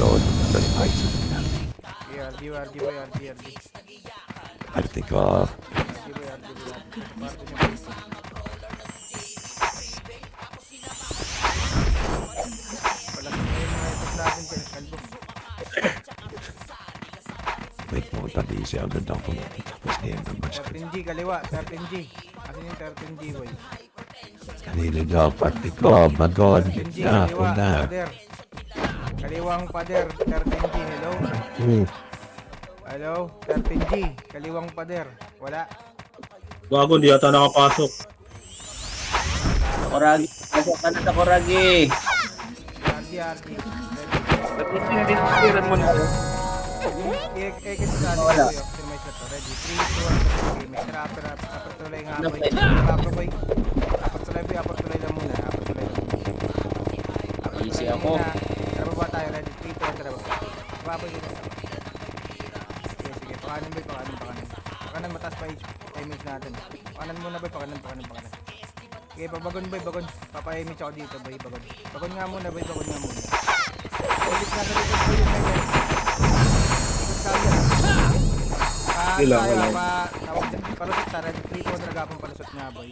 Lord, bloody heights. RD boy, RD. I think, uh, RD boy. Parte niya boy. Palagay na yung mga ipos natin kay Kalbo. may pumunta di siya ang ganda ko. Tapos niya ng mas. 13G, kaliwa, 13G. Asan yung 13G boy? Kanina niya, pati ko, magod. 13G, Ah, kaliwa, na. pader. Kaliwang pader, 13G, hello? Hello, 13G, kaliwang pader. Wala. Bago, hindi yata nakapasok. Koragi. Pasok ka na sa Koragi. RD. Ba't mo sinadinitiran mo na? Yung X sa atin boy, optimize na to. Ready, 3, 2, 1, okay. Mr. Upper tulay nga boy. Upper boy. Upper tulay lang muna. Upper tulay lang muna. Easy ako. Tara ba tayo, ready, 3, 2, 1, tara ba? Baboy dito. Sige, pakanan boy, pakanan. Pakanan, mataas pa image natin. Pakanan muna boy, pakanan. Okay, bagon boy, bagon. Papa-image ako dito boy, bagon. Bagon nga muna boy, bagon nga muna. Ulit na sa likod boy yung may ikot kagad. Ilang, Tayo ilang. pa, tawag dyan, palusot ta, ready, 3, 2, 1, dragapang palusot nga boy.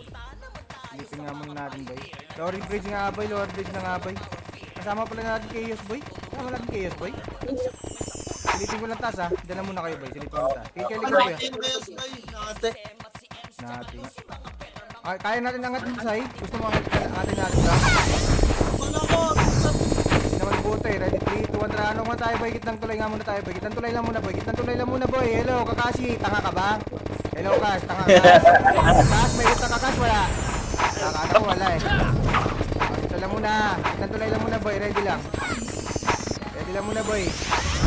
Silipin nga muna natin boy. Lower bridge nga boy, na nga boy. Kasama pala natin Chaos boy. Kasama natin Chaos boy. Silipin ko lang taas ha. Diyan na muna kayo boy. Silipin ko taas. Kikilig ko boy. Natin. Okay, kaya natin angat yung say. Gusto mo angat natin ba? Hindi naman buto eh. Ready 3, 2, 1. Ano nga tayo boy? Gitnang tulay nga muna tayo boy. Gitnang tulay lang muna boy. Hello Kakashi. Tanga ka ba? Hello Kash. Tanga ka. Kash, may gitna Kakash wala. Nakakano ko wala eh. Gitnang tulay lang muna boy. Ready lang muna boy.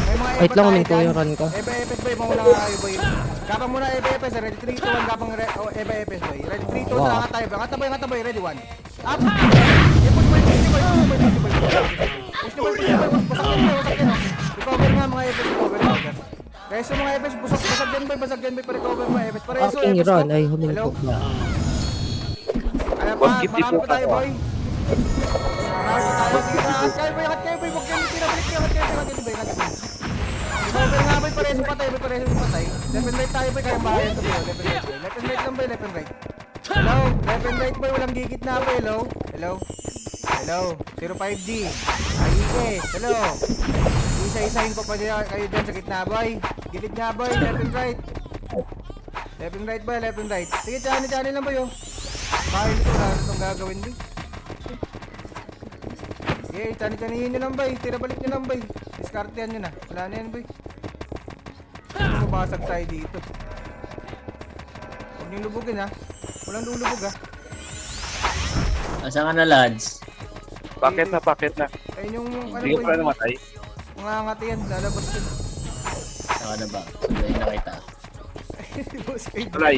May mga Wait lang, umin ko yung run ko. EBFS boy, mauna nga kayo boy. Gapang muna EBFS, ready 3, 2, 1, gapang EBFS boy. Ready 3, 2, 1, angat tayo boy. Angat boy, ready 1. Up! Ipot boy, push boy. Basag yan. Recover nga mga EBFS, recover. Guys, yung mga EBFS, basag yan boy, pa-recover mga EBFS. Pareso, Aking EBFS run ko. ay Hello? huminto na. Kaya pa, marami pa tayo boy. Marami pa tayo, sige na. Angat kayo boy, huwag kayo tira, balik kayo, Recover nga boy, pareso patay. Left and right tayo boy, kaya bahayan to boy. Left and right lang boy, left and right. Hello, left and right boy, walang gigit na boy. Hello, 05G. Ayikes, hello. Isa-isahin ko pa kayo dyan sa gitna boy. Gilid nga boy, left and right. Left and right. Sige, chani lang boy oh. Bahayan ito, ano itong gagawin boy. Okay, chani-chanihin nyo lang boy. Tira balik nyo lang boy. Discartean nyo na. Wala na yan boy. Mabasag tayo dito. Huwag nyo lubugin ha. Walang lulubog ha. Asa ka na, lads? Bakit na? Ayun yung ano Hindi ko boy. pa namatay. Mga ngati yan. Lalabas yun. Saka na ba? Sundayin na kita. Boss Page. Tulay.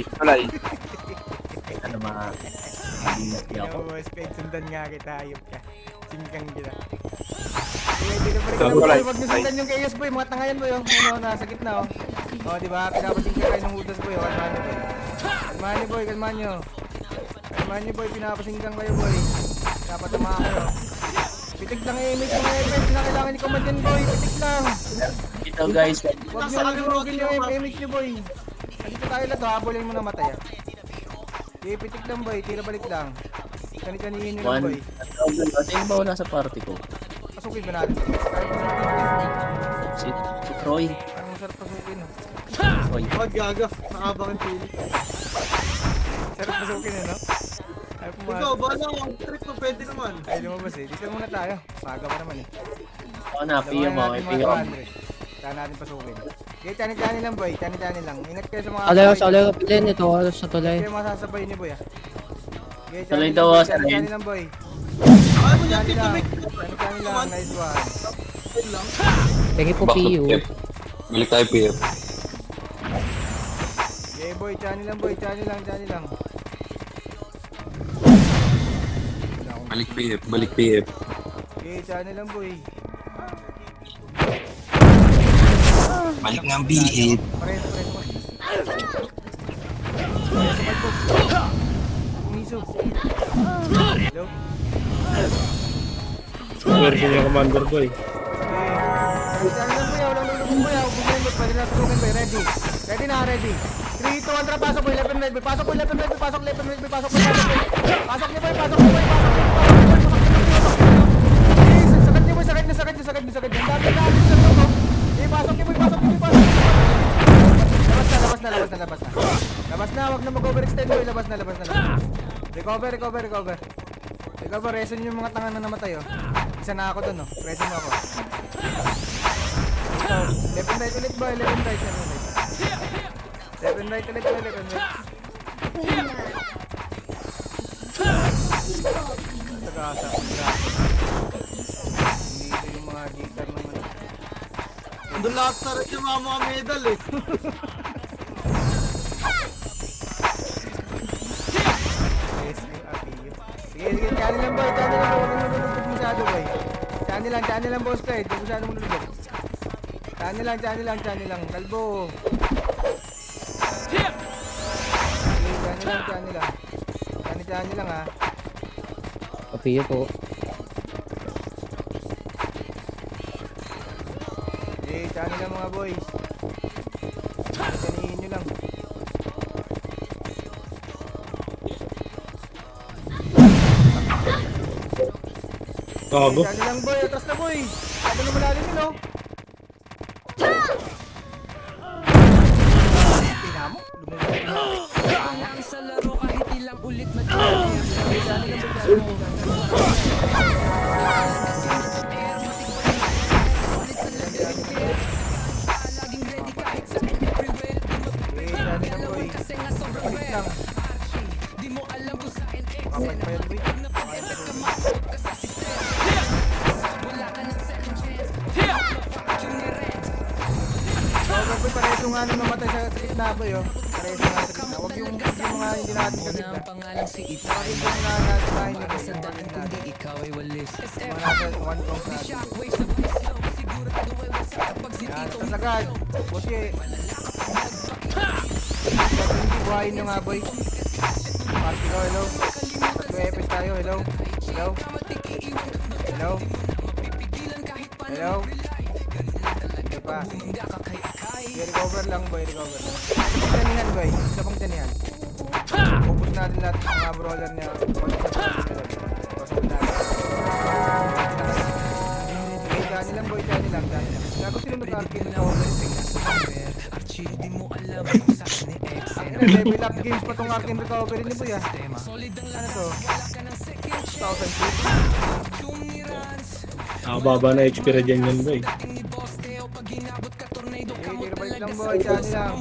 Ano mga... Hindi ako. Boss Page. Sundan nga kita. Ayop ka. Singkang kita. Hindi na balik Tulay. boy. Huwag nyo sundan yung Chaos boy. Mga tanga yan boy. Ano, nasa gitna oh. Oh, diba? Pinapating kayo ng hudas boy. Kalmahan nyo boy. Kalmahan nyo boy. Pinapasinggang kayo boy. Pinapatama kayo. Pitik lang image mga event na kailangan ni Command yan boy. Pitik lang. Ito guys. Huwag nyo lulugin yung image nyo boy. Nandito tayo lang to. Habulin mo na matay ah. Okay, pitik lang boy. Tira balik lang. Kani-kanihin nyo lang boy. Sino ba wala sa party ko? Pasukin ba natin? Si Troy. Parang masarap pasukin oh. Troy. Gaga, nakabang ang pili. Sarap pasukin no? Ay pumasok. Ikaw, bala ang trip mo, pwede naman. Ay lumabas eh. Dito muna tayo. Paga pa naman eh. Ako na, piyo mo. Labanan natin Piyo mga mo. 200. Saan natin pasukin. Okay, tani-tani lang boy. Tani-tani lang. Ingat kayo sa mga Alay ko pilin ito, sa tulay. Hindi kayo masasabay ni boy ah. Okay, Tuloy tani daw, lang boy, sa tani rin. lang boy. Ayaw mo niya, Tani tito, lang. make Tani lang. Nice one. Pengi po PU. Balik tayo, PF. Okay boy, tani lang boy. Tani lang. Balik PF. Okay, tani lang boy. Balik ng BF. Pareho. Miso. Hello? Version niya, Commander Boy. Okay. lang boy, walang lulubog boy. Bigyan boy, pwede na tulungin boy. Ready. Ready na, ready. 3, 2, 1, tara, pasok boy, left and right boy. Pasok boy, left and right boy. Pasok left and right boy. Pasok boy, pasok boy. Pasok niyo boy, pasok niyo boy, pasok niyo. Sakit niyo boy, sakit niyo. Ang dami na alis sa loob. Pasok niyo boy, pasok niyo boy, pasok. Labas na, wag na mag-overextend boy. Labas na. Recover. Recover, reson yung mga tanga na namatay oh. Isa na ako dun oh. Reson ako. Left and right ulit boy, left and right. Left and right ulit boy, left and right. Tagasa. Dito yung mga gitar naman. Doon lahat sa rin yung mga medal eh. Sige, channel lang boy, huwag nang nalulubog masyado boy. Channel lang boss Clyde, huwag masyado nalulubog. Channel lang, kalbo. Sige, channel lang. Channel lang ha. Papiyo po. Sige, channel lang mga boys. Channelin nyo lang. Gago. Channel lang boy, atras na boy. Sabi na malalim yun oh. Pinamo? Lang sa laro kahit ilang ulit madali. Laging ready kahit sa everywhere. Di mo alam kasi nga sobrang rare. Di mo alam kung saan Kapag pa yan boy. ka sa system. Wala ka ng second chance. Huwag boy, pareso nga nung namatay sa gitna boy oh. Pareso nga sa gitna. Huwag yung mga hindi natin sa gitna. Pangalan si Ita. Huwag yung mga natin nyo boy. Sa daan kundi ikaw ay walis. Mga nasa one count natin. Shockwave sa bisyo. Sigurado ay wasa kapag si Yan, Tito. atas agad. Buti. Hindi buhayin nyo nga boy. Party ko, hello. Mag-EPS tayo, hello. Okay pa. Sige, recover lang boy, recover lang. Isa pang tanihan boy, isa pang tanihan. Focus natin lahat ng mga brawler niya. Pasok natin. Sige, dyan lang boy, dyan lang. Gago sila mag-arcade na Di mo alam kung saan ni X. level up games pa tong Arkham Recovery ni boy ah. Ano to? 1006. Nakababa na expira dyan yun, boy. Okay, balik lang boy, dyan lang.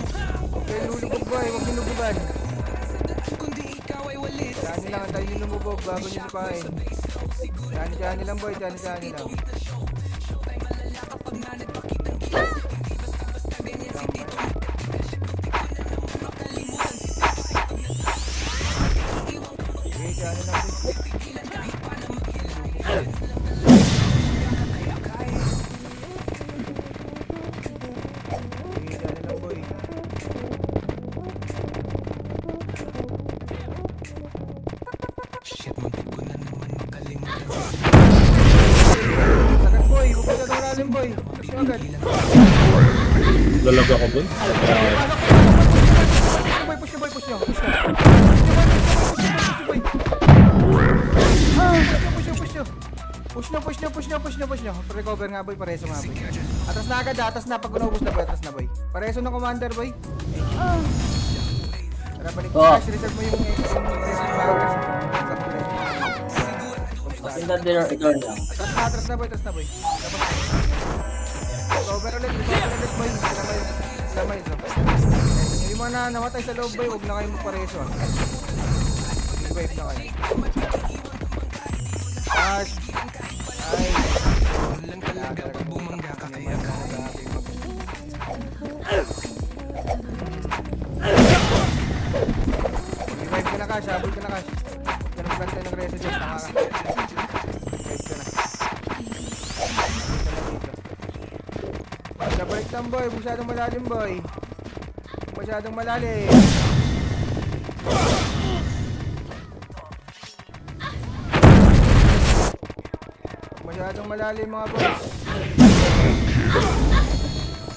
Okay, lulubog boy, huwag nilubugan. Dyan lang, tayo yung lumubog bago nyo lupain. Dyan lang boy, dyan lang. Okay, dyan lang boy. Okay, dyan lang boy. Shit, muntik ko na naman makalimutan. Sagad boy, huwag ka na lalim boy. Tapos nyo agad. Lalag ako, boy. Push nyo boy. Push nyo. Recover nga boy, pareso nga boy. Atras na agad, atras na. Pag naubos na boy, atras na boy. Pareso ng commander boy. Tara, balik mo. Oh. Reserve mo yung reserve powers. Pasindan din ang ikaw lang. Atras na boy. Labas na. Recover ulit boy. Lamay. Yung mga namatay sa loob boy, huwag na kayo magpareso ah. Revive na kayo. Ay. Lang talaga pag bumangga ka kaya kaya. Revive ka na Cash, habol ka na Cash. Huwag ka na magbantay ng reso dyan, tanga ka. Revive ka na. Nabalik lang boy, masyadong malalim boy. Masyadong malalim. Masyadong malalim mga boys.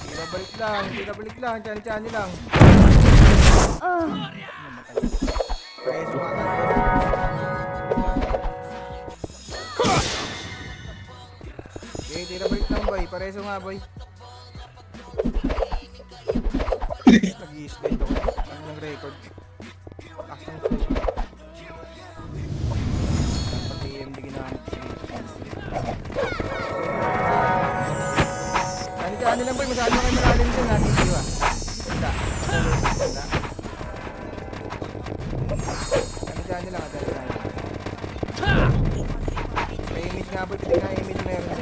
Tira balik lang, chani lang. Preso nga ka. Okay, tira balik lang boy, pareso nga boy. Nag-i-slide ako. Ano ng record? Action slide. Dapat AMD ginamit siya. Ano lang boy, masyado kayo malalim dyan natin siya. Ganda. Ganda. Ano lang, adala na yun. May image nga boy, pati nga image meron dyan.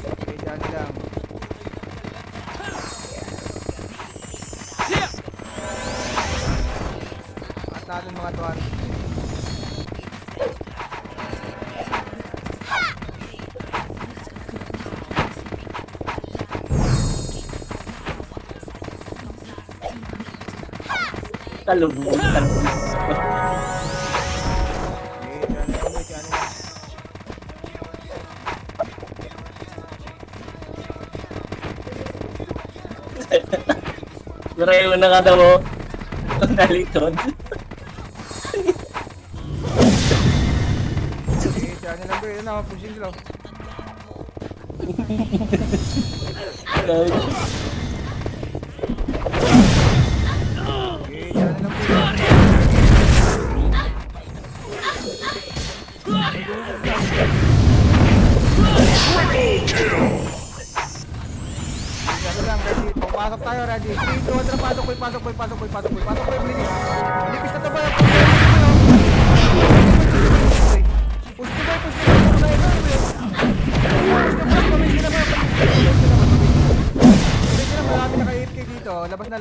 Okay, dyan lang. At natin mga tuwan. Talubog. Okay, dyan lang boy, dyan lang. Pero na nga daw mo. Nalikod. Okay, dyan lang boy, yun ako, pushing slow. Okay, dyan lang boy. Dyan lang, ready. Papasok tayo, ready. 3, 2, 1, pasok boy, pasok boy, pasok boy, pasok boy, pasok boy, bilis. Nipis na to boy. Push to boy, push to boy. Marami naka-AFK dito. Labas na.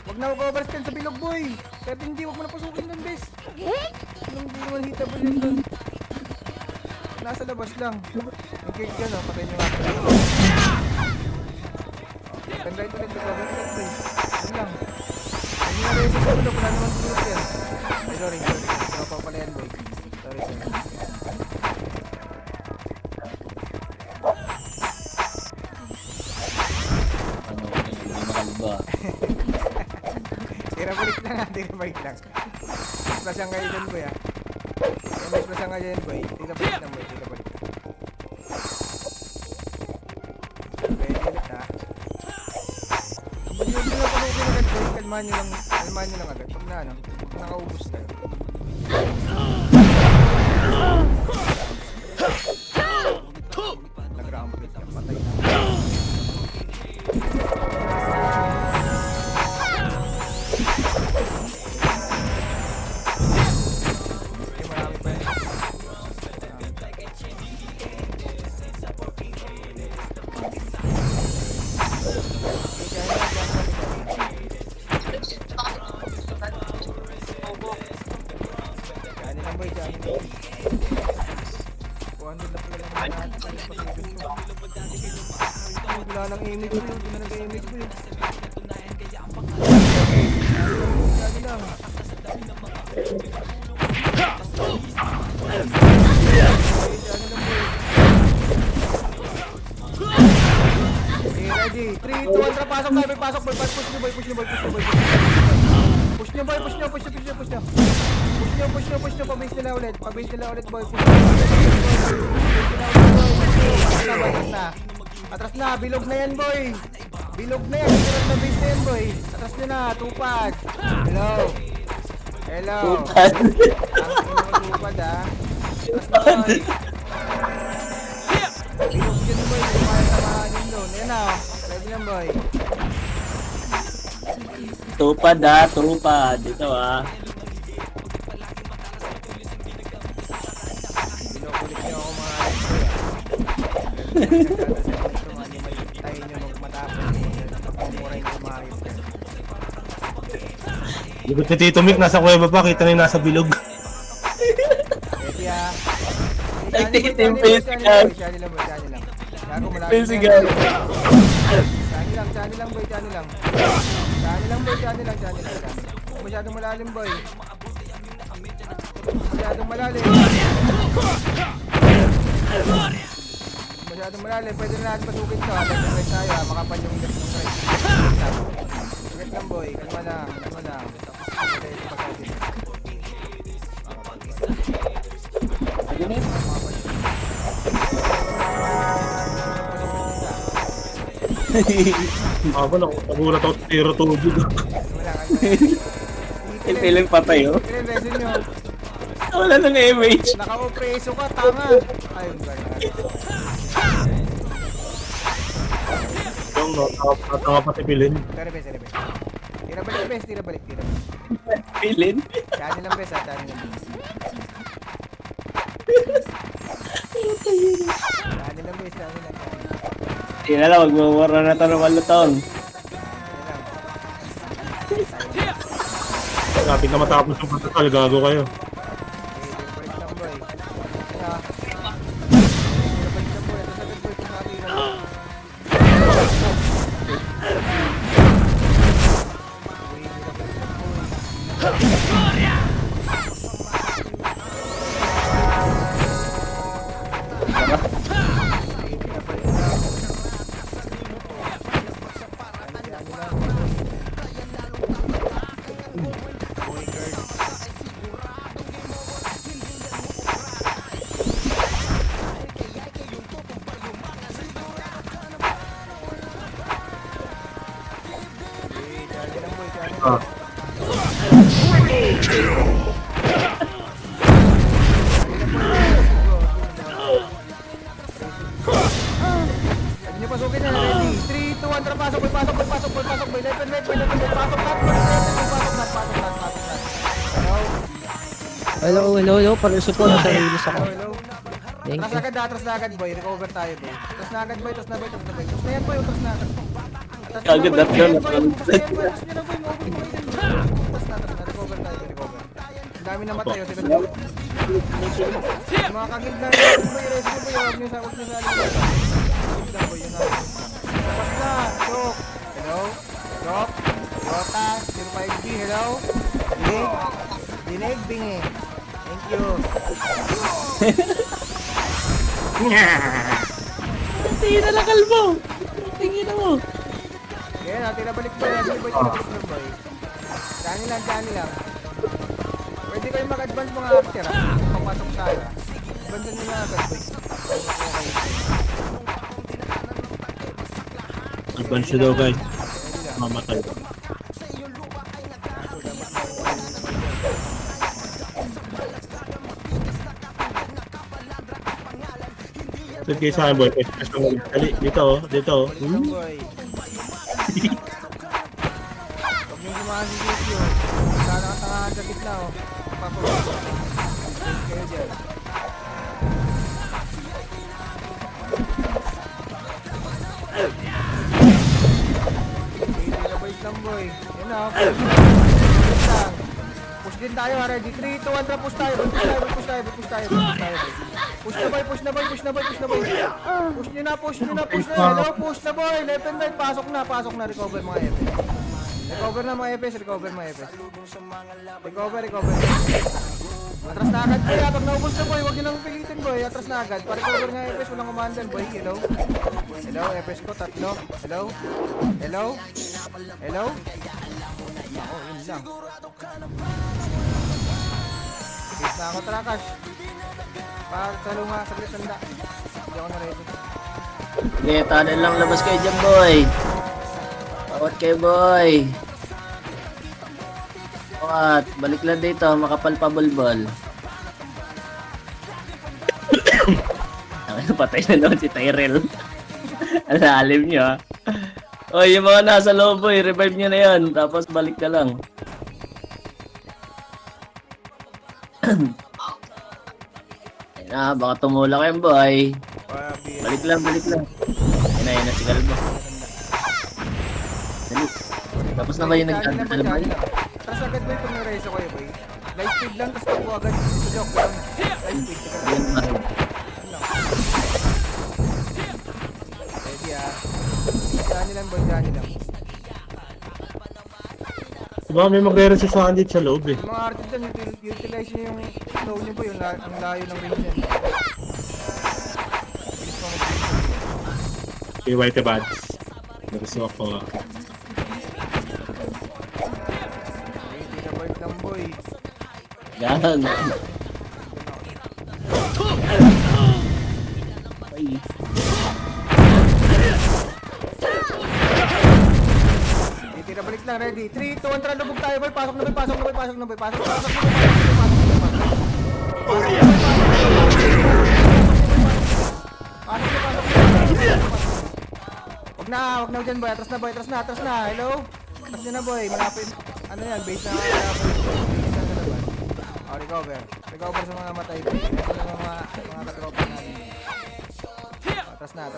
Huwag na mag-overscan sa bilog boy. Kaya hindi, huwag mo na pasukin ng best. Hindi naman hitable yun doon. Nasa labas lang. Yung cake dyan o, patayin nyo nga. Ganda ito ulit, overscan boy. Yun lang. Hindi na rin sa bilog, wala naman tulog yan. Ay, sorry. Ikaw pa pala yan boy. Sorry. Tira balik lang. Plus ang kayo dyan boy ah. May plus ang kayo dyan boy. Tira balik lang boy, tira balik. Okay, ulit ha. Huwag nyo lang panugin agad boy. Kalmahan nyo lang agad. Pag na ano, pag nakaubos kayo. Nag-round break na, patay na. Wala nang image ko yun, hindi na nag-image ko yun. Lagi lang. Okay, ready. 3, 2, 1, pasok tayo, boy, pasok boy. Push nyo boy. Push nyo boy, push nyo. Pabase nila ulit boy. Push nyo. Atras na, bilog na yan boy. Bilog na yan base na yan boy. Atras nyo na, tupad. Hello. Tupad. Ang ino tupad ah. Atras na boy. Bilog yun boy, kaya samahan yun doon. Ayan na, ready lang boy. Tupad. Ito ah. Binukulit niyo ako mga alis boy ah. Tayo nyo magmatapos. Pagmumurahin ko mga ayos. Libot ni Tito Mick, nasa kuweba pa, kita na yung nasa bilog. Ready ah. Nagtitim physical. Chani lang boy. Gago malaki. Physical. Chani lang boy. Masyadong malalim boy. Masyadong malalim. masyadong malalim. Pwede na natin pasukin to. Left and right tayo. Makapal yung left and right. Wait lang boy. Kalma lang. Kalma lang. Nagulat ako tiro tubig. Yung feeling patay, oh. Resin nyo. Wala nang MH. Naka-opreso ka. Tanga. Ayun ba yan? Yung natanga pa si Pilin. Tira bes, tira bes. Tira balik bes, tira balik, tira balik. Feeling. Tani lang bes ha, tani lang bes. Tani lang bes, tani lang. Hindi na lang, magmumura na ito ng malutong. Kapit na matapos yung patasal, gago kayo. Balik lang boy. Tira. Balik lang boy, ito sagad boy, kumabi lang. Ah. Hindi nyo pasukin na, ready? 3, 2, 1, tara, pasok boy, pasok boy, pasok boy, pasok boy, left and right, boy, left and right, pasok lahat, boy, pasok lahat, pasok lahat. Hello. Para support sa release ako. Hello. Thank Atras you. agad, atras na agad boy, recover tayo boy. Atras na agad boy, atras na boy, atras na boy. Atras na yan boy, atras na agad. Atras na Agad boy, na atras na yan, yan. boy, atras na yan, boy, atras nyo na boy, mauwi boy, atras na, recover tayo, recover. Ang dami na matay, oh, tignan nyo. Mga kagid na rin boy, rescue boy, huwag nyo sa alim. Kagid na boy, yun na. Tapos na, Chok. Hello? Chok? Yota? 05G, hello? Dinig? Dinig, bingi. Thank you. Tingin na lang kalbo. Tingin na mo. Kaya na, tira balik boy, tira balik boy. Dani lang. Pwede kayong mag-advance mga archer ha. Papasok tayo ha. Advance nyo na agad boy. Okay. Advance daw guys. Mamatay. Sige kayo sa akin boy. Dali, dito oh. Lang boy. Huwag nyo sumahan si Jesio. Sana katangahan sa gitna oh. Papasok. Kayo dyan. Lang boy. Yan na. Push din tayo ha. Ready? 3, 2, 1, tara push tayo. Push tayo. Push na boy. Push nyo na. Hello, push na boy. Left and right. Pasok na. Recover mga FS. Recover mga FS. Recover. Atras na agad boy. Pag naubos na boy, huwag nyo nang pilitin boy. Atras na agad. Pa-recover nga FS. Walang commander boy. Hello, FS ko. Tatlo. Hello. Ako, yun lang. Hit na ako, Trakash. Pagtalo nga, saglit tanda. Hindi ako na-ready. Okay, tunnel lang labas kayo dyan, boy. Bawat kayo, boy. Bawat, balik lang dito, makapal pa bulbol. Patay na naman si Tyrell. Ang lalim nyo, ha. O, yung mga nasa loob, boy, revive nyo na yan. Tapos balik na lang. Ayun na, baka tumulak yan, boy. Balik lang. Ayun na si Galbo. Dali. Tapos na ba yung nagtagal boy? Tapos agad boy, kung may-reso kayo boy. Light speed lang, tapos tapo agad. Sa joke lang. Light speed. Ayun na. Ready ah. Dyan lang boy, dyan lang. Diba may magre-resist sa akin dito sa loob eh. Yung mga artist dyan, utilize nyo yung flow nyo boy, ang layo ng range yan. Bilis pa mag-range. Si White Buds. Nagusto ako. Hindi na balik ng boy. Yan. Ay. Hindi na balik lang, ready. 3, 2, 1, tara, lubog tayo boy. Pasok na boy, pasok na boy, pasok na boy, pasok na boy, pasok na boy, Wag na dyan boy, atras na boy, atras na, hello? Atras nyo na boy, malapit. Ano yan, base na recover. Recover sa mga matay boy. Ito na mga katropa natin. Atras na.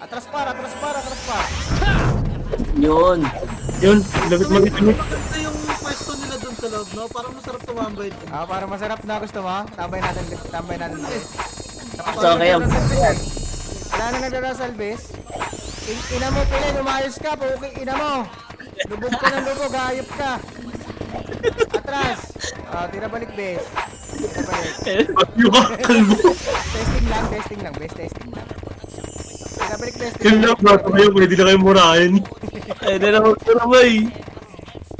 Atras pa. Yun. Yun, labit mo dito. Maganda yung pwesto nila dun sa loob, no? Parang masarap tumambay. Para masarap na gusto mo. Tambay natin. Tapos So, kaya- wala na nagdarasal, bes. Ina mo, Pilay, umayos ka. Ina mo. Lubog ka ng lubog, hayop ka. Atras. Tira balik, bes. Tira balik. Yung kalbo. Testing lang, bes. Testing lang. Tira balik, bes. Yun lang, bro. Kayo, pwede na kayo murahin. Ay, nalawag ko na boy.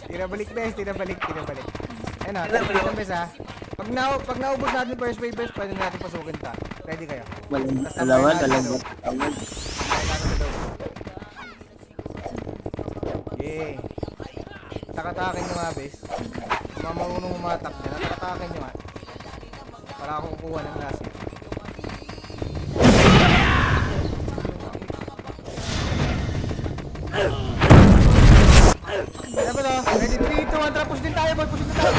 Tira balik, bes. Tira balik. Ayun na, tira balik, bes, ha. Pag naubos natin yung first wave, bes, pwede natin pasukin ta. Ready kayo? Dalawa. Yeah. Takatakin nyo nga, bes. Mga marunong umatak dyan. Takatakin nyo nga. Para ako kukuha ng last hit. Ano ba to? Ready? 3, 2, 1, tara. Push din tayo, boy. Push natin,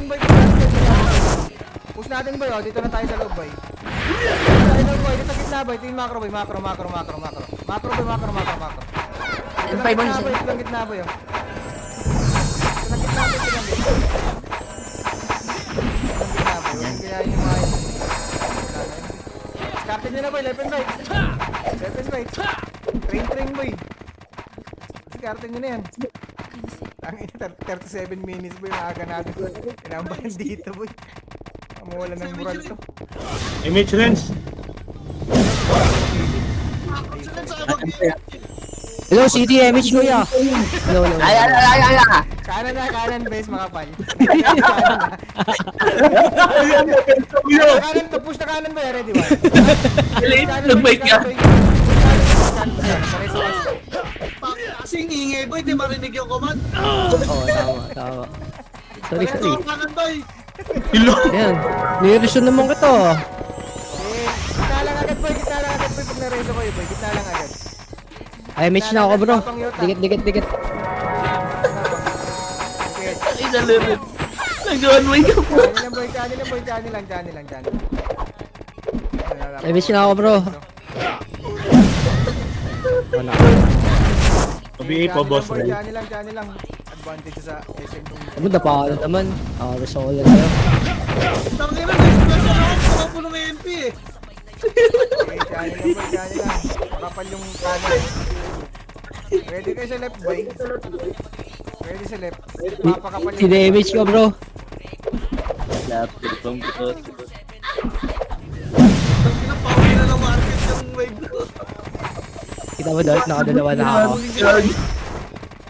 boy. Push natin, boy. Dito na tayo sa loob, boy. Dito sa gitna, boy. Ito yung macro, boy. Macro. Macro, boy. Ito lang gitna, boy. Ito lang gitna, boy. Kaya yung mga... Discarded nyo na, boy. Left and right. Train, boy. Discarded nyo na yan. Ang 37 minutes, boy. Maaga natin. Kinambahan dito, boy. Mamuwala ng moral to. Image lens. Hello, CD, MH kuya. Hello. Ay. Kanan, base, makapal. Yo! Kanan, push na kanan, boy. Ready, boy. Nag-bike ka. Kasing ingay, boy. Di marinig yung command. Oo, tama. Sorry. Kanan, boy. Hello! Ayan, nireson naman ka to. Gitna lang agad, boy. Pag na-reso ko, boy. Gitna lang agad. Ay, MH na ako, bro. Dikit. Ay, nalunod. Nag-one-way ka po. Kani lang. Ay, MH na ako, bro. Wala. Sabihin po, boss. Kani lang. Advantage sa SM kung... Ano, napakala naman. Resolve na tayo. Tangin na, may splash na ako. Baka po ng MP eh. Kani lang. Makapal yung kanan. Ready kayo sa left, boy. Ready sa left. Mapakapal yung... Si-damage ka, bro. Lapit pang butot. Tangin na, pauwi na ng market yung wave. Kita mo, Dart, nakadalawa na ako.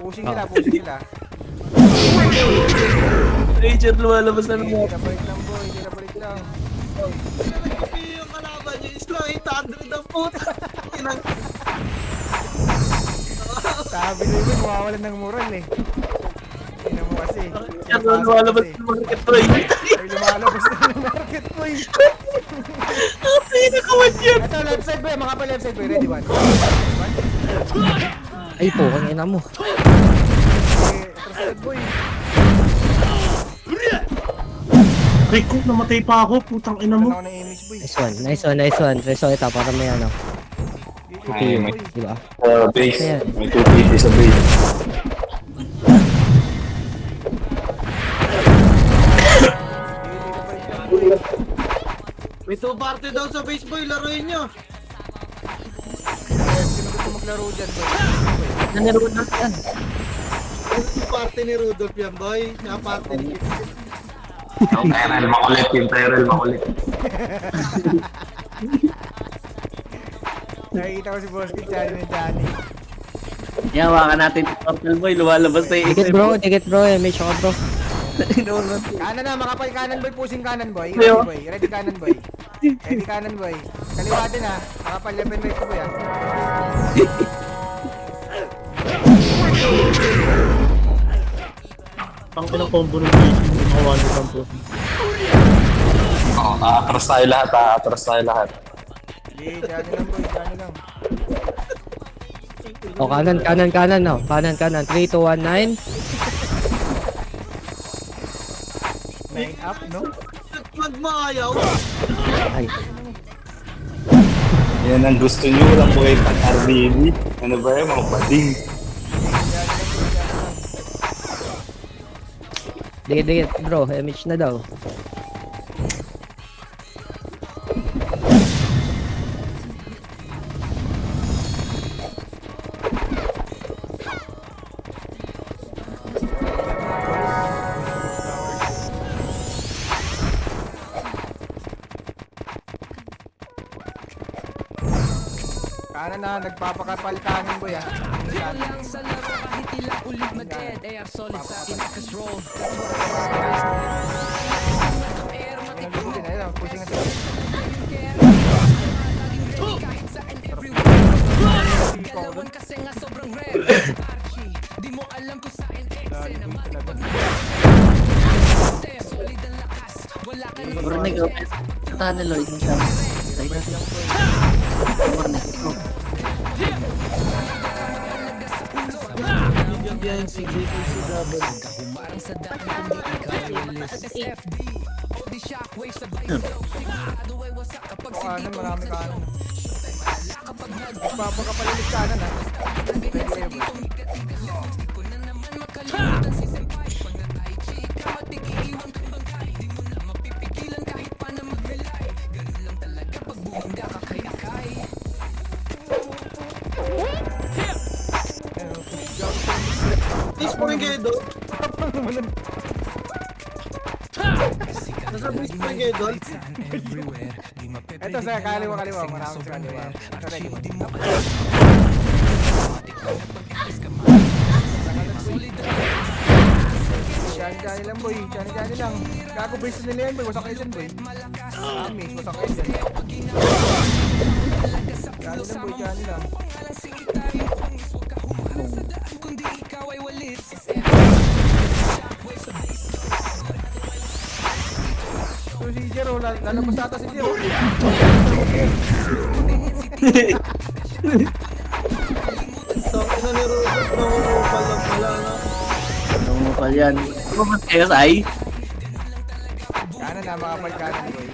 Pushing sila. Ranger lumalabas na naman. Ginabalik lang, boy. Nag-copy yung kalaban niya. Is lang 800 ang puta. Sabi na yun, mawawalan ng moral eh. Hindi mo kasi. Lumalabas na market boy. Ay, lumalabas na ng market, boy. Pinakawan yan. Ito, left side, boy. Makapal left side, boy. Ready, one. Ay po, ang ina mo. Trusted, boy. Rico, namatay pa ako. Putang ina mo. Ako ng image, boy. Nice one. Resolve ito, para may ano. Ay, may Diba? base. May 250 sa base. May 2 party daw sa base, boy. Laruin nyo. Sino gusto maglaro dyan, boy? Nanaroon na yan. Yung party ni Rudolph yan, boy. Yung party ni Yung Tyrell makulit. Nakikita ko si Boss Kid, Johnny na Johnny. Yawa ka natin yung Purple Boy, lumalabas na yung Dikit bro, MH ako bro. Kanan na, makapal kanan boy, pushing kanan boy. Ready boy, ready kanan boy. Ready kanan boy. Kaliwa din ha, makapal left and right ko boy ha. Ang pinang-combo ng Beijing, mga 1 lang po. Oo, aatras tayo lahat, aatras tayo lahat. Hindi, Johnny lang boy, Johnny lang. O, kanan, no. Kanan. 3, 2, 1, 9. 9 up, no? Magmayaw. Ay, Yan ang gusto nyo, walang buhay pang RBB. Ano ba yun, mga bading? dikit bro, MH na daw. Kanan na, nagpapakapal kanan boy ha. Ganun lang sa laro kahit tila ulit mag-dead. AR solid sa akin, Akas roll. Air Ganun din, ayun, pushing natin. kahit saan everywhere. Galawan kasi nga sobrang rare. Archie, di mo alam kung saan eksena. Matipag na solid ang lakas. Wala ka naman Bro, nag-open. Tunnel, Lloyd. Yan, si JKCW. Humarang sa daan kundi ikaw ay walis. SFD, o di shockwave sabay flow. Sigurado ay wasak kapag Kanan, hindi marami kanan. kapag Nagpapakapal ulit kanan ha. Ready kayo boy. ko na naman makalimutan si senpai. Pag na-tai chi ka, matigiiwan kang bangkay. Di mo na mapipigilan kahit pa na mag-relay. Ganun lang talaga pag bumangga ka kay Akay. Please po kayo doon. Nasa base po kayo doon. Ito sa kaliwa, marami sa kaliwa. Ito ready boy. Johnny lang boy, Johnny lang. Gago base nila yan boy, wasak kayo dyan boy. Amis, wasak kayo dyan. Johnny lang boy, Johnny lang. Kundi ikaw ay walis. So si Jero, lalabas ata si Jero. So, ina ni Robert, nangungupal lang pala na. Ano mo pa yan? Ano ba kayo, Sai? Kanan na, makapal kanan boy.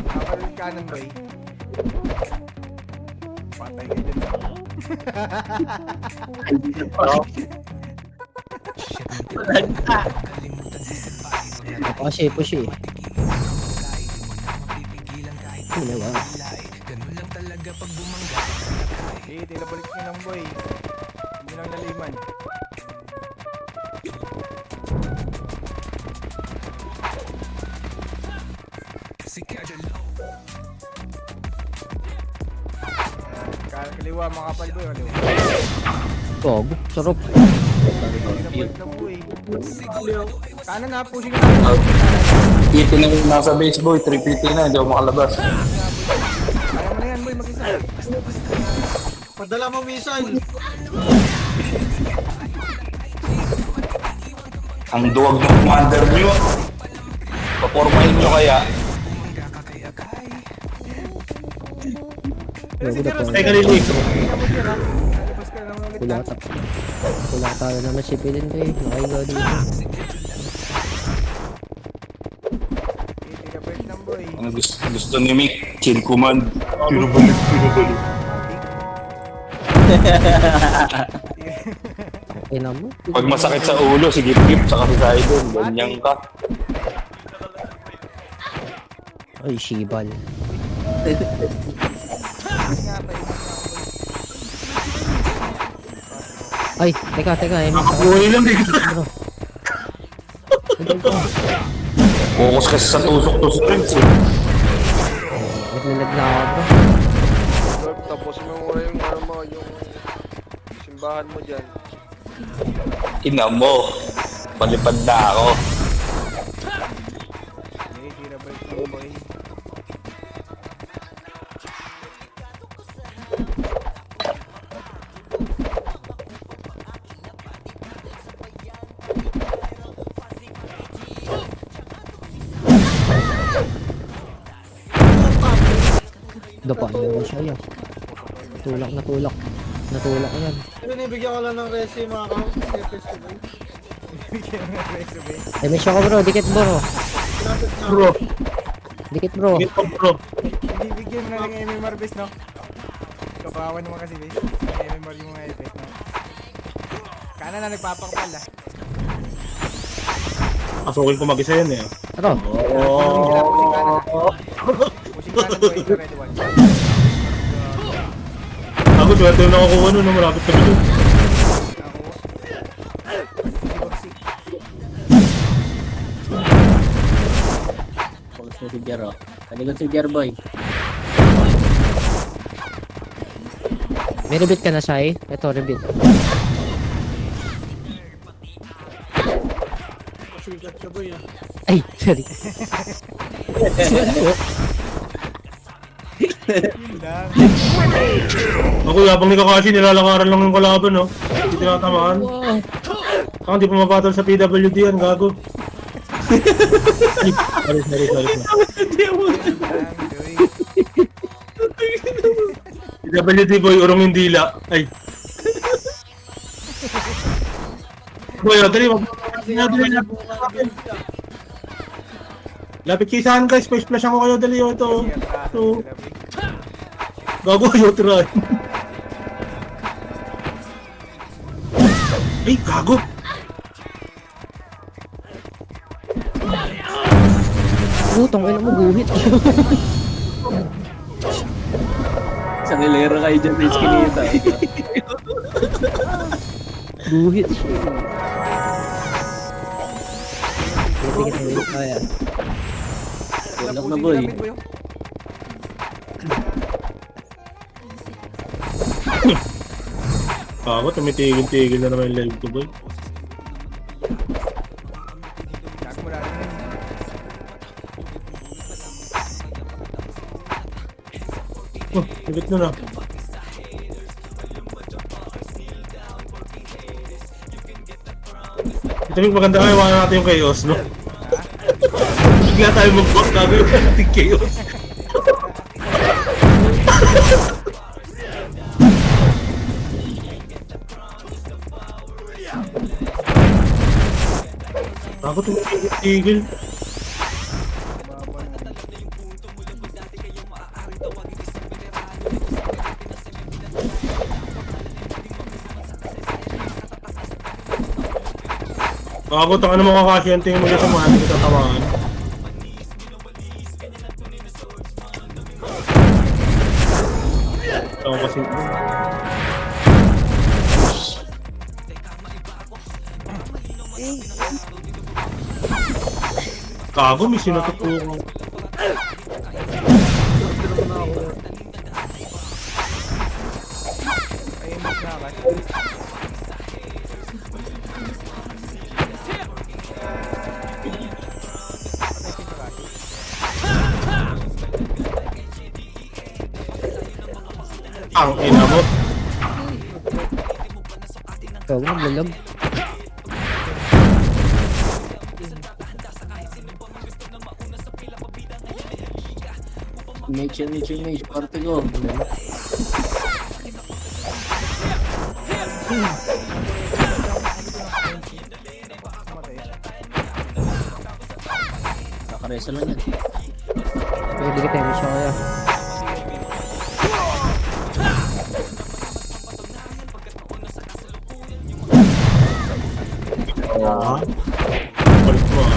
Makapal kanan boy. Patay ka dyan. Pushi. Ano ba? Tila balik nyo lang boy. Hindi lang naliman. Kaliwa, makapal boy, kaliwa. Gog, sarap. Tila balik lang boy. Kanan na, pushing na. PT na yung nasa base boy, 3PT na, hindi ako makalabas. Kaya mo na yan boy, mag-isa. Padala mo missile. Ang duwag ng commander nyo. Papormahin nyo kaya. Pero si Jero, Ay, kanili. lalabas ka naman ulit. Wala tayo naman si Pilin ko eh. Nakaiga dito. Tila balik lang boy. Ano gusto ni Mick? Chill command. Pinabalik. Ina mo. Pag masakit sa ulo, sige gip sa kasi sa idol. Ganyan ka. Ay, Shibal. Ay, teka, Nakabuhay lang eh. bro. Focus kasi sa tusok-tusok rin. Naglalag na ako bro. tapusin mo muna yung ano mo, yung simbahan mo dyan. Ina mo. Palipad na ako. Okay, tira break lang boy. Dapa naman siya yan. Tulak na tulak. Natulak na yan. Binibigyan ko lang ng resi mga kaos. Festival. Bigyan mo ng resume. May siya ko bro, dikit bro. Lapit na. Bro, Dikit bro. get up bro. Hindi bigyan na ng MMR base, no? Kapawan naman kasi base. Yung MMR yung mga effect, no? Kana na nagpapakapal, ah. Pasukin ko mag-isa yan eh. Ano? Pusing kanan, pusing kanan boy, sa red one. Ako, swerte yung nakakuha nun, malapit kami dun. Pulse na si Jero. Kaligot si Jerboy. May rebit ka na siya eh. Ito, rebit. Sigat ka boy ah. Ay, sorry. Yun lang. Ako, habang ni Kakashi, nilalakaran lang yung kalaban, no? Hindi tinatamaan. Ako, hindi pa mapatol sa PWD yan, gago. Sorry. PWD boy, urong yung dila. Ay. Boy, dali, lapit kay saan guys, space flash ako kayo, dali ito. So, gago kayo, try. Ay, gago. Utong, ina mo, guhit. Isang hilera kayo dyan sa iskinita. Guhit siya. Dikit na rebit. Oh, yan. Tulak na boy. Gago, tumitigil-tigil na naman yung live ko, boy. Gago mo lang yun. Oh, higit na na. Ito yung maganda kayo, iwanan natin yung chaos, no? Bigla tayo mag-box, gagawin ka natin chaos. Ako tumitigil. Ako, taka na mga Kakashi, ang tingin mo dyan sa mga hindi tatamaan. Ako kasi. Gago, may sinatutukan. Ayun, na ka. Ang ina mo. Ikaw, maglalag. Mage, parte ko. Kakaresa lang yan. Okay, dikit na rebit siya kaya. Ah. Balik mo ah.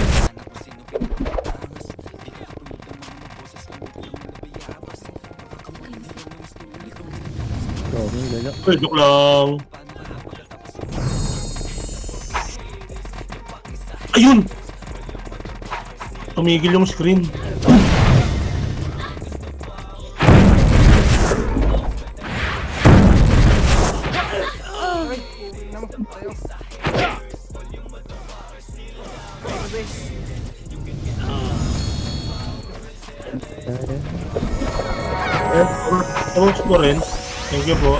Grabe, lalo. Ay, joke lang. Ayun! Tumigil yung screen. Tapos po rin. Thank you po.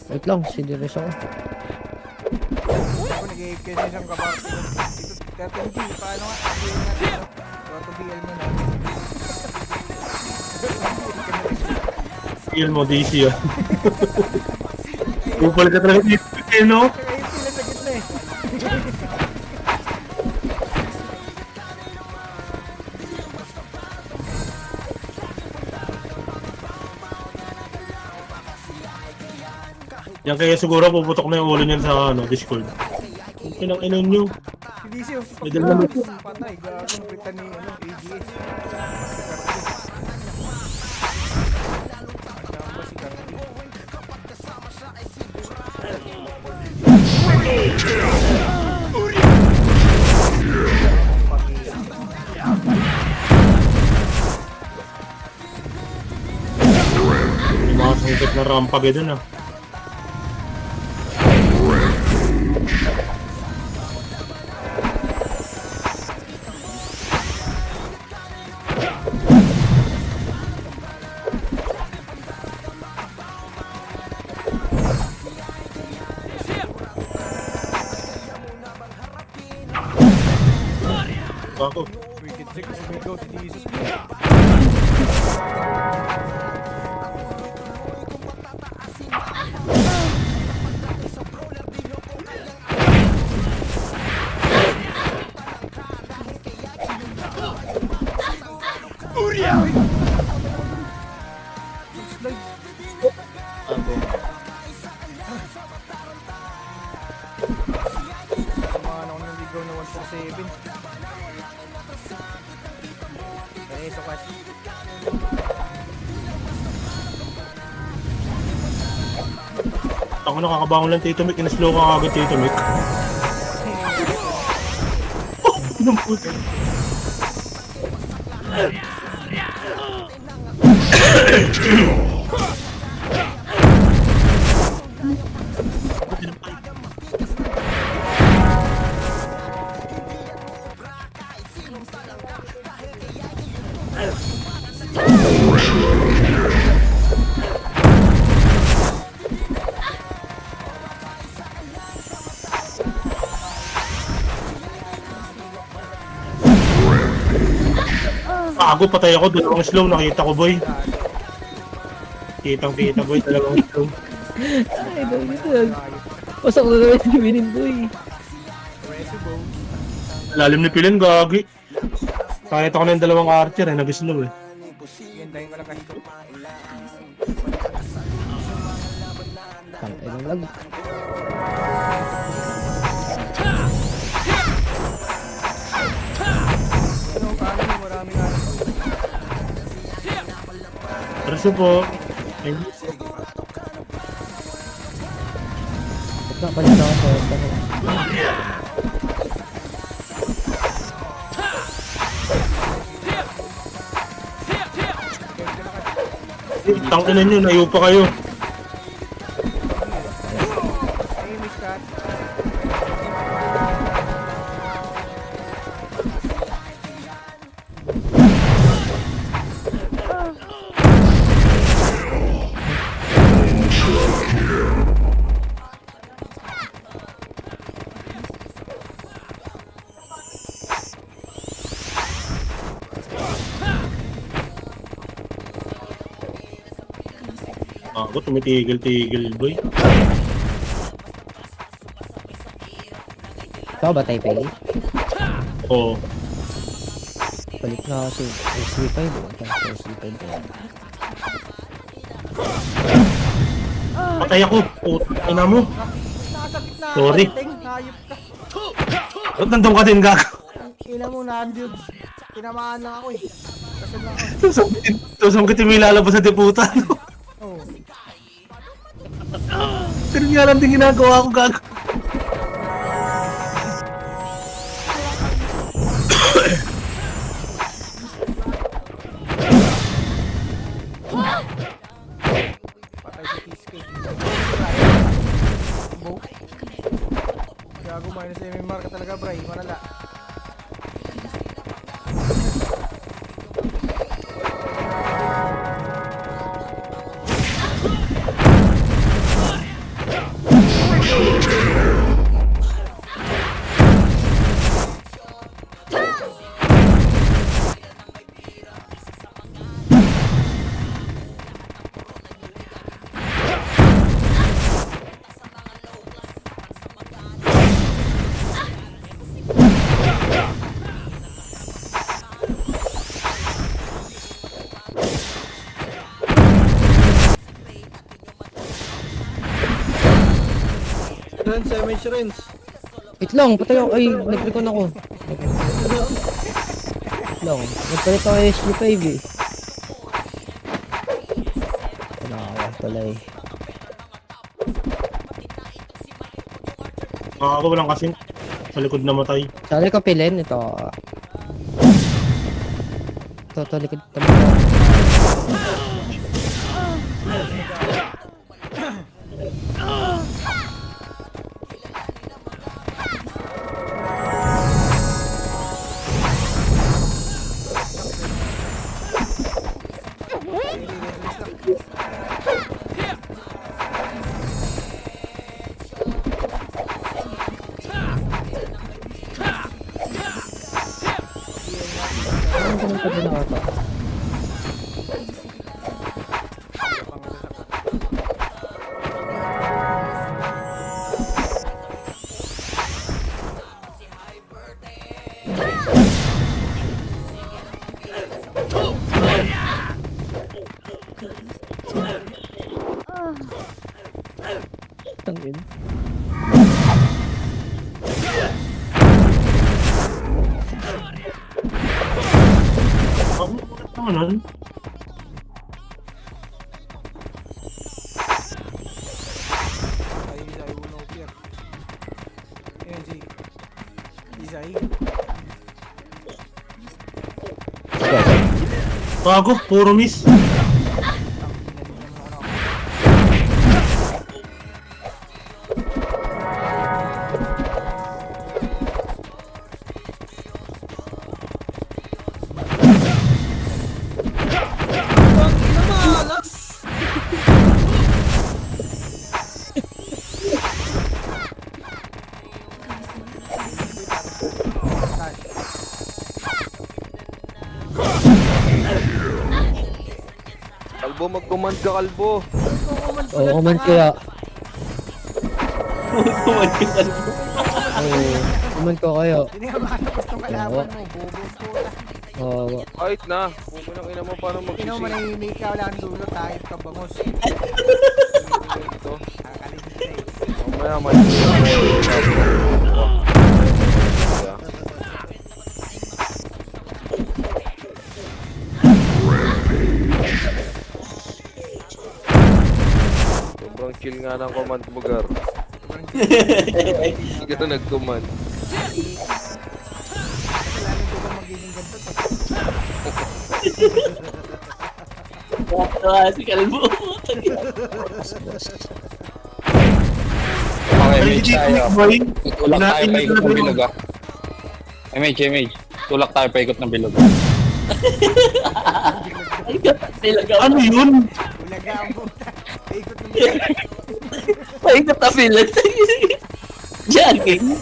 Wait lang, siniriz ako. Ako nag-i-ape kasi isang kapatid. Ito 13G, paano nga? Sabihin natin. Auto BL mo na. Feel mo, DC yun. Bupal ka talaga dito, no? Tsaka 8 sila sa gitna eh. Yan kaya siguro puputok na yung ulo niyan sa Discord. Pinang ino nyo. Si DC yung May dalawa na po. patay. Gagawin kita ni AGS. Tama si Carly. May mga sungkit na rampag eh dun ah. Ako. Wicked sick. Sumigaw si Jesus. Tumahan ako ng ligaw na 147. Kaya sukat. Ako nakakabangon lang Tito Mick. Inaslow ka agad Tito Mick. Anong puto? Bago patay ako, dalawang slow nakita ko boy. Kitang-kita boy, dalawang slow. Ay, dami ito. Pasak na naman si Winin Boy. Lalim ni Pilin, gagi. Kahit ako na yung dalawang archer eh, nag-slow eh. Hintayin ko lang kasi. Tangay ng lag. Ano, paano mo maraming ano. Preso po. Ay, Ba't na palit ako sa tanong? tangkinan nyo, nayo pa kayo. Hey, Miss Kat. Ako, tumitigil-tigil boy. Ikaw ba tayo pay? Oo. Palit na kasi SC5 o. SC5 ko. Patay ako. Puta na mo. Nasa gitna. Sorry. Ting, hayop ka. Ba't nandun ka din, gago? Ina mo, nandun. Tinamaan lang ako eh. Kasal lang ako. Susungkit yung may lalabas sa deputa. Oo. Pero nga lang din ginagawa ko, gago. Patay si Cheesecake. Bo. Gago, minus MMR ka talaga, bray. Malala. Renz, MH Renz. Wait lang, patay ako. Ay, nag-recon ako. Wait lang, nagpalit ako SG5 eh. Nakakawag pala eh. Ako walang kasing. Sa likod namatay. Sali ko pilin, ito. Ito, likod. Tabi ko. Ano ko nang tabi na ata? Tangin. Ako naman nun. Ay, Izay, uno, clear. Ayan, G. Izay. Bago, puro miss. Kalbo, mag-command ka, Kalbo. Oo, command kaya. Tumad ka sa Oo, command ko kayo. Hindi nga makatapos tong kalaban mo, bobo po. Oo. Kahit na. Kung ina mo paano Ino, magsising. manahimik ka, wala kang dulo, tahit ka bangos. Ito. Nakakalimit ka eh. Mamaya may... Sobrang chill nga ng command mo, Gar. Hindi ka na nag-command. Kailangan ko ba magiging ganito to? si Kalbo. Mga Ay, MH tayo. boy. Tulak tayo Inatin paikot na ng lang. bilog ah. MH. Tulak tayo paikot ng bilog. Talaga. Ano yun? Ulaga ang puta. Ikot ng Paikot na pilat. Jogging.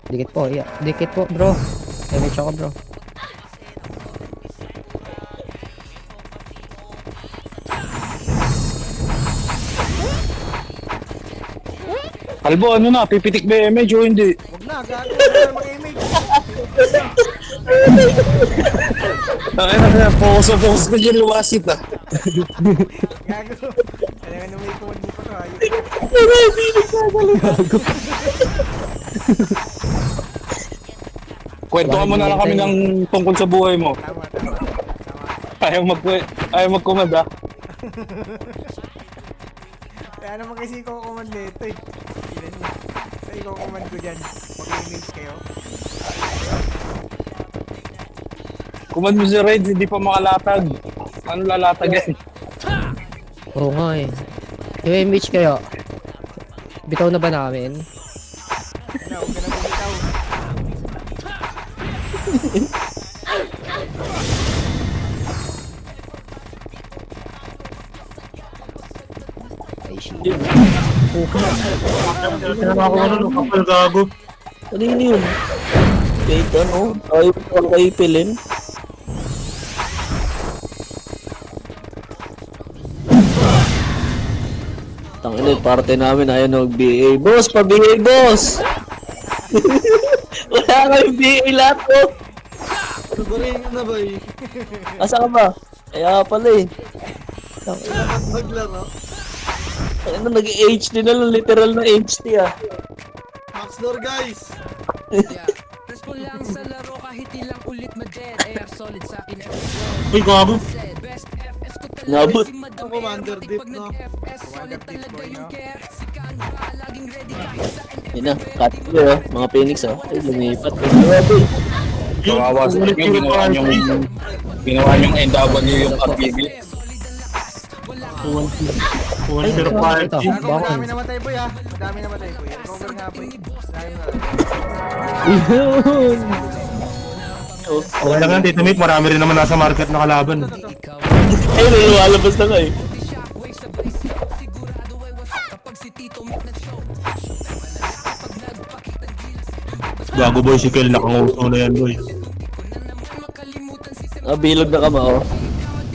Dikit po, iya. Dikit po, bro. Damage ako, bro. Kalbo, ano na? Pipitik ba yung MH o hindi? Huwag na, gago. Huwag na mag-image. Focus ko dyan lumasit ah. Gago. Kailangan na may command mo pa to, ayun. Kwentuhan mo na lang kami ng tungkol sa buhay mo. Tama, tama. Tama. Ayaw mag-command ah. Kaya naman kasi ko command nito eh. Tignan niyo. Sa ikaw command ko dyan. Mag-image kayo. Command mo si Reds, hindi pa makalatag. Ano lalatag yan? Oo nga eh. Yung image kayo. Bitaw na ba namin? Ano, huwag ka na bumitaw. Ay, shit. Kaya ako ano, kapal gago. Ano yun? Wait, ano? Ayaw ko kayo pilin. Tangina, parte namin ayaw na mag-BA. Boss, pa-BA, boss! Wala kayong BA lahat, oh! Nabaring na ba eh? Asa ka ba? Kaya pala eh. Maglaro. Ano, nag-HD na lang, literal na HD ah. Max door guys. Respond lang sa laro kahit ilang ulit ma-dead. AR solid sa akin. Uy, gago. Best FS ko talaga Nabot. si Madam Ako, Commander Air. Deep, Pag no? nag-FS, solid talaga yung care. Si Kandra, laging ready kahit sa Yun na, cut ko oh. Mga Phoenix oh. Ay, lumipat. Grabe. Kawawa sa inyo, ginawa niyong NW yung RBB. 105. Gago, Bakon. madami namatay boy ha. Madami namatay boy. Cover nga boy. Madami na. Yun! Okay lang yan, dito mate. Marami rin naman nasa market na kalaban. Ay, lumalabas na nga eh. Gago boy, si Kel. Nakanguso na yan boy. Ah, bilog na ka ba oh.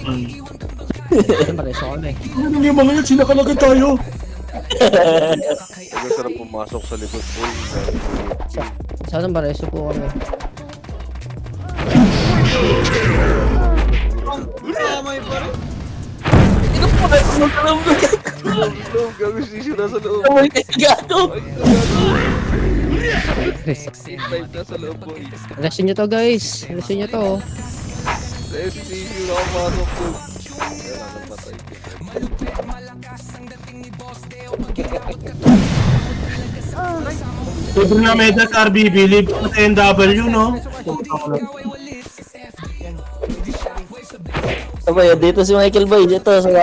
Ano ba rin? So kami. Ano yung mga yan? Sinakalagay tayo. Ang sarap pumasok sa likod boy. Saan ba rin? So po kami. Kamay pa rin. Gago sisyo nasa loob. Ay, kasi gago. Type nasa loob boy. Alasin nyo to guys. Alasin nyo to. Sa SCU na pumasok boy. Kaya lang namatay. Libre na medal sa RBB. Libre na sa NW, no? Sabay, dito si Michael Boy. Dito sa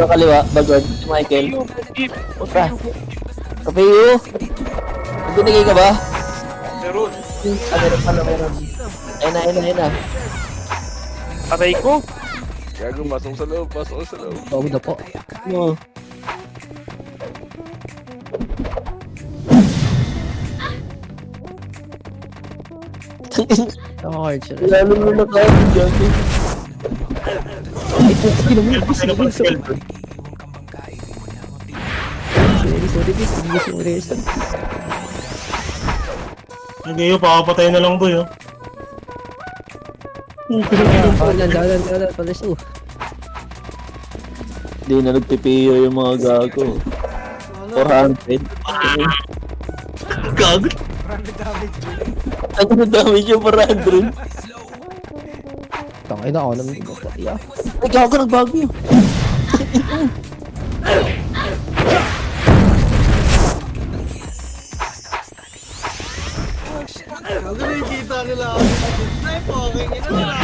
kaliwa. Bagod. Si Michael. Puta. Kapayo. Binigay ka ba? Meron. Ah, meron pala, meron. Ayun na. Aray ko. Gago, pasok sa loob. Pasok sa loob. Bago na po. No. Ako hard sir. Lalo mo na kaya. Gago. Ay, puti naman. Kel, sino ba si Kel? Sorry, please. Hindi ko sorry. Nagayo, pakapatay na lang boy, oh. Dalan. Palis, oh. Hindi na nagpipiyo yung mga gago. 400. Gago. Random damage boy. Ano na damage yung 400? Tangay na ako naman. Pati ah. Ay, gago, nagbago yun. Gago nakikita nila ako. Ay, poking ina na.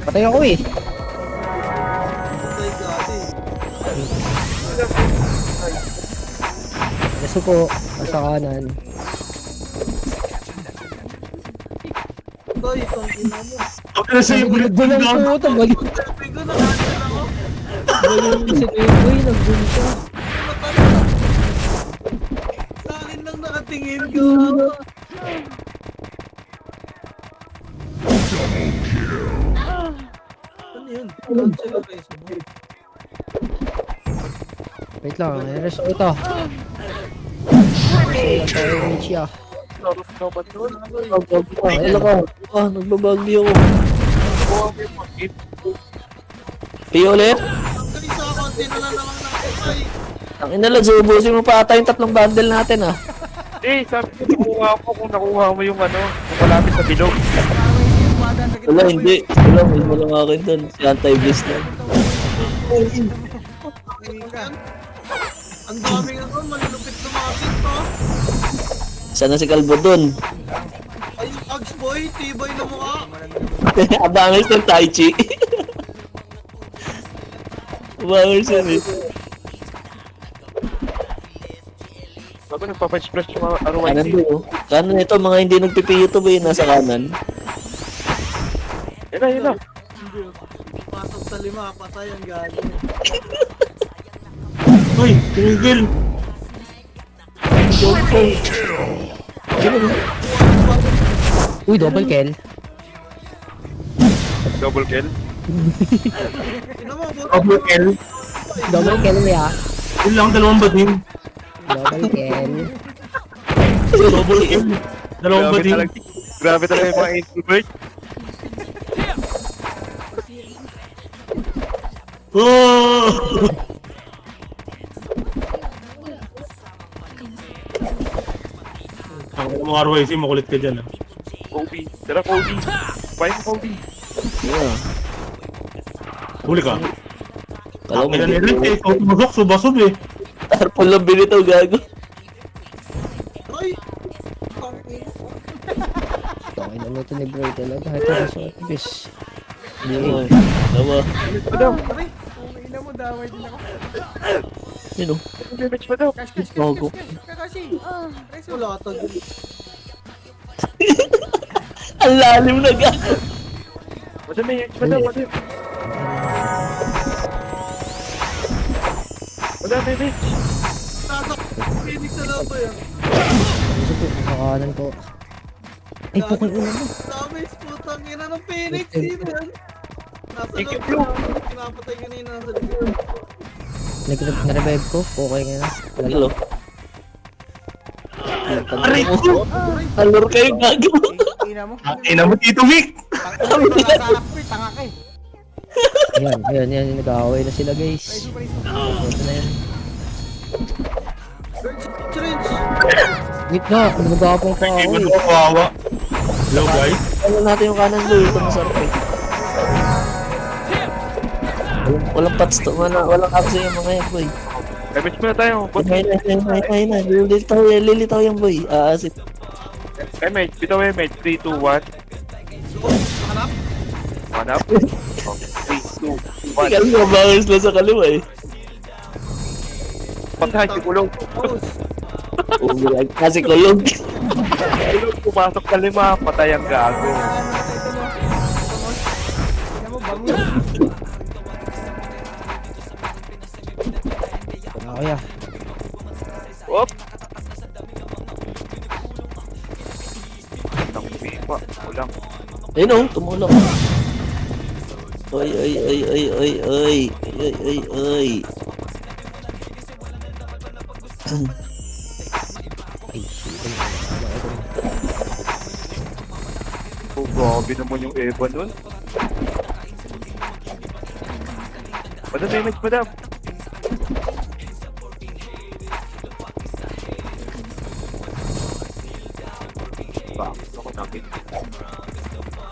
Patay ako eh. Patay kasi. Kaso po, nasa kanan. Toy, itong ina mo. Okay na sa'yo, bullet Nagbulan bullet lang. po ito. Balik. Sabi ko, nakasin ako. Si Kuya, nagbulan siya. Sa akin lang nakatingin ko. Ano yun? Sila guys. Wait lang, i-rest ko ito. Kaya tayo yung siya. Ay, ka. Ah, nagbabagli ako. Piyo ulit? Actually, sa konti na lang naman natin. Ay, Ang inalag, subusin mo pa ata yung 3 bundle natin ah. Eh, sabi ko nakuha ko kung nakuha mo yung ano, kung malapit sa bilog. Wala, hindi. Wala, may walang akin doon. Si anti-bliss na. ang daming ako, malulupit lumasit to. Sana si Calvo doon. Ay, yung Ags boy, tibay na mukha. Abangers ng Tai Chi. Abangers yun eh. Sabi nagpapa-splash yung mga Kanan RYT. doon. Kanan ito, mga hindi nagpipiyo to ba yun? Nasa kanan. Yun na. Pasok sa 5, patay ang gago. Uy, tumigil. Uy, double kill. Double kill. Ina mo, buto. Double L. Double kill ya. Yun lang, 2 bading. Double kill. Double kill. Dalawang Grabe bading. talaga. Grabe talaga yung mga introvert. Oh! Ang ina mo RYC, makulit ka dyan ah. Kobe. Tara, Kobe. Fight mo, Kobe. Yeah. Huli ka. Kala Ang ina nila eh, ikaw tumusok, subasub eh. Tarpol lang binitaw, gago. Ay! Tangin na nito ni Bray talaga. Ito na sa bis. Hindi mo. Tawa. Aray, ina mo, damay din ako. Sino? Damage pa daw. Gago. Kakashi. Preso. Wala ka tagin. Ang lalim na gago. Madami, madami, madami. Madami, bitch. Tatak! Phoenix na lang ba yan? Gusto ko, kakanan ko. Ay, pukul ulo mo. Damage, putang ina ng Phoenix! Sino yan? Nasa Ike loob Blue. na. Pinapatay kanina nasa likod. Na-revive ko. Okay nga na. Hello. Aray ko! Talor kayo, gago. Ina mo. Ang ina mo, Tito Vic! Tanga mo, nakakalak ko eh, tanga ka eh. Yan. Nag-aaway na sila, guys. Preso. Ito na yan. Trench! Wait na. Nag-aapong pa ako Iwan eh. mo, kawawa. Hello guys. Ano natin yung kanan lo, ito masarap eh. Walang pats to, walang abso yung mga yan, boy. Damage muna tayo. Ay na. Lilitaw yung boy. Aasit. Damage. Bitaw damage. 3, 2, 1. Hanap? One up. 3, 2, 1. Kasi mabangis lang sa kaliwa eh. Pagkain si Kulong. Kasi kulog. Kulong pumasok sa 5. Patay ang gago. Ina mo, bango. Kaya. Op. Nang pipa. Kulang. Ayun o, tumulong. Ay. Oh, grabe naman yung Eva nun. Madam, damage, madam. Bakit ako namin?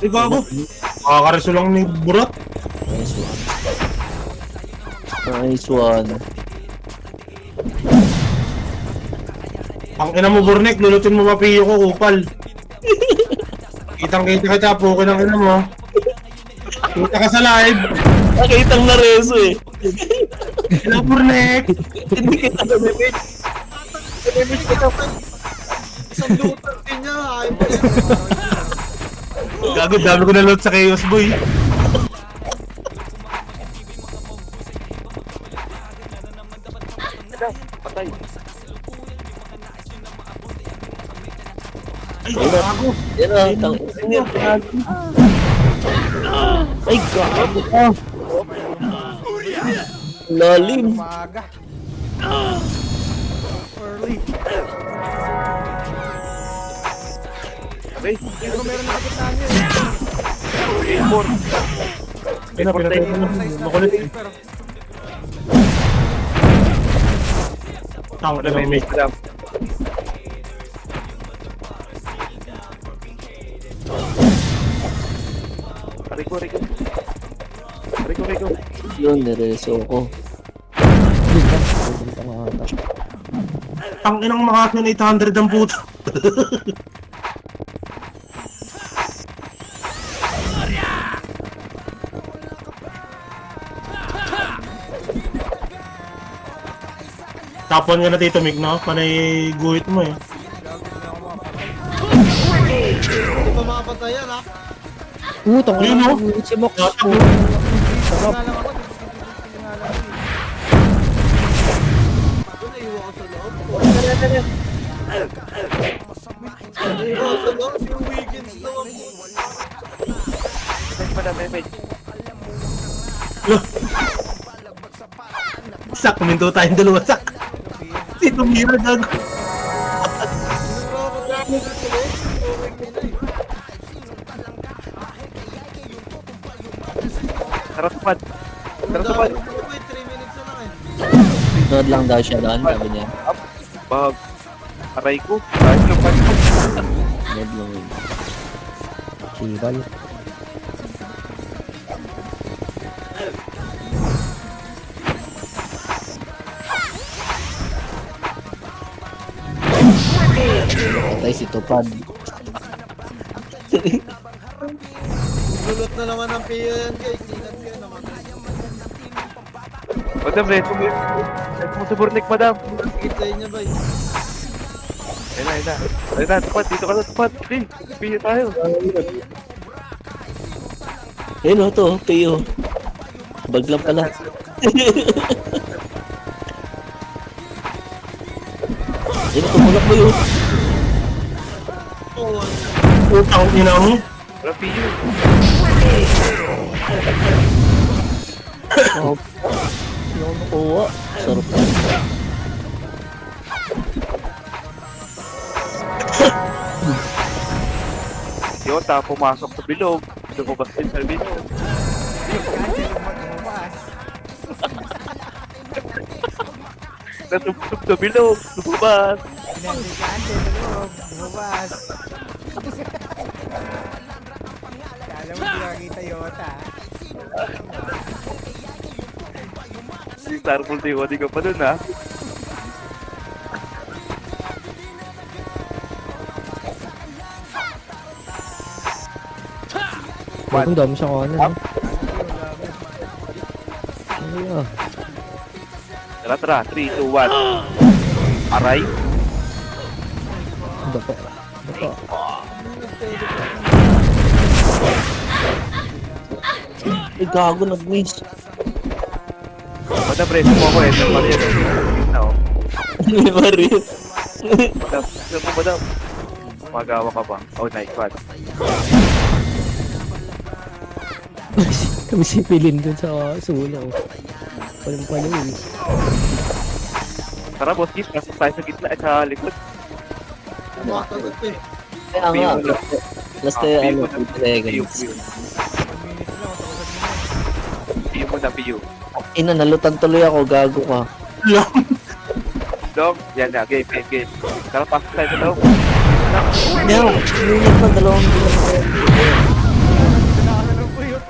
Ay, gago. Makakareso lang ni Burat. Nice one. Ang ina mo, Burnek, lulutin mo mapiyo ko, kupal. Kitang-kita kita, pukin ang ina mo. Kita ka sa live. Nakitang na reso eh. Hello, Burnek. Hindi kita na damage. Isang looter din niya. Ayaw pa yan. Gago, dami ko na load sa Chaos Boy. Patay. Ay, gago. Yan na, tangin. Ay, gago. Lalim. Umaga. Early. Patay. Pero meron na kapitan yun. Import. Ay na, pinatay ko na. Makulit eh. Pero, Tang, Madam, ina mo. damage, madam. Rico. Yun, nireso ko. Ang inang makakyan 800 ang puto. Tapon nga na Tito Mig, no? Panay guhit mo eh. Hindi pa makapatay yan, ha? Tang Ayun, no? Si Mox. nga lang ako. Titigil nga lang. Doon, naiwan ko sa loob. Naiwan ko sa loob. Yung weekends loob. Madam, damage. Sak, kuminto tayong dalawa sak. Tito Mira, gago. Naiwan ko Tara tupad. Tara tupad. Wait, 3 minutes na lang eh. Sunod lang daw siya doon, sabi niya. Bag. Aray ko. Aray ko. Sunod lang yun. Kibal. Patay si Tupad. Gulot na naman ang PO yan guys. Tingnan ko yan naman. Madam, reto mo. Reto mo sa burnik, madam. Higit sa inyo ba eh. Ayun na, ayun na. Ayun na, tupad. Dito ka na, tupad. Sige, piyo tayo. Ayun o, to, Pio. Bag lang pala. Ayun, tumulak mo yun. Utang ina mo. Wala piyo. Oh, hindi ako nakuha. Sarap na. Yota, pumasok sa bilog. Lumabas din sa bilog. Cancel, lumabas. Natubtub sa bilog. Lumabas. Cancel, sa loob. Lumabas. Kala mo hindi nakakita Yota. Si Starful Day, wadi ka pa dun, ha? Bakit dami sa kanan, no? Ay, ah. Tara, tara. 3, 2, 1. Aray. Dapa. Dapa. Ay, gago, nag-miss. Madam, reto mo ako. Ito pa rin. Na, oh. Hindi ba rin? Madam, ito mo, madam. Magawa ka ba? Oh, nice one. Kami sipilin dun sa sulo. Walang pala eh. Tara, boss, kiss. Nasa tayo sa gitna at sa likod. Makagat eh. Kaya nga. Last tayo, ano, 2 seconds. Piyo mo na, piyo. Ina, nalutan tuloy ako, gago ka. Dog, yan na. Game, game, game. Tara, pasok tayo sa loob. Hindi ako, sinunod pa 2 Nakakaroon po yun.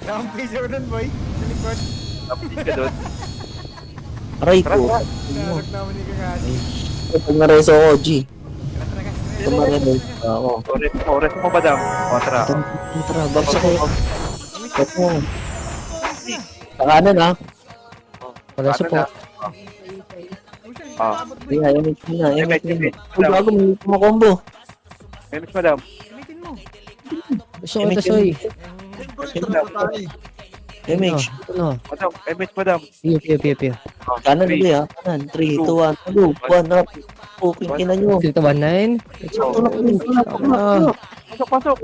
Rampage ako dun, boy. Sa likod. Tapos ka doon. Aray Tara, ko. tara. Narag naman ni Kakashi. Pag nareso ako, G. Tara, tara, guys. Tumarin ako. Ores mo, madam. O, tara. Tara, bagsak ko. Ba't mo? Sa kanan, ha? Wala sa po. Ah, Hindi, image mo na, image mo na. image. Uy, gago, may kumakombo. Emis, madam. Gamitin mo. Gusto ko tasoy. Siyempre, tropa tayo eh. Image. Ano? Madam, emis, madam. Piyo, piyo, piyo, piyo. Ah, Kanan three. ulit, ha? Kanan. 3, 2, 1. 1 up. Open ina nyo. Dito ba 9? Tulak mo, tulak mo. Pasok, pasok.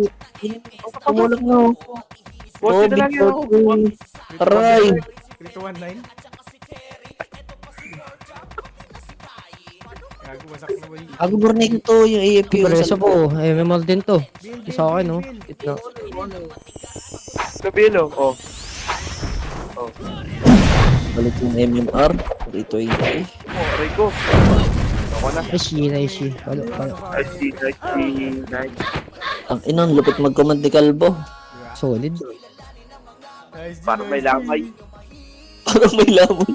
Tumulak nyo. Boss, na lang yun. Aray. 3219. Gago, wasak na, boy. Ako burning to, yung AFP. yung Preso sa- po. MMR din to. Sa akin, no? Ito. Kabilo. Oh. Oh. Balik yung MMR. Rito yung guys. Oh, aray ko. Ako na. Nice. Palo, palo. Nice. Ang inang lupit mag-command ni Calvo. Solid. Nice, Parang may lamay. Parang may lamon.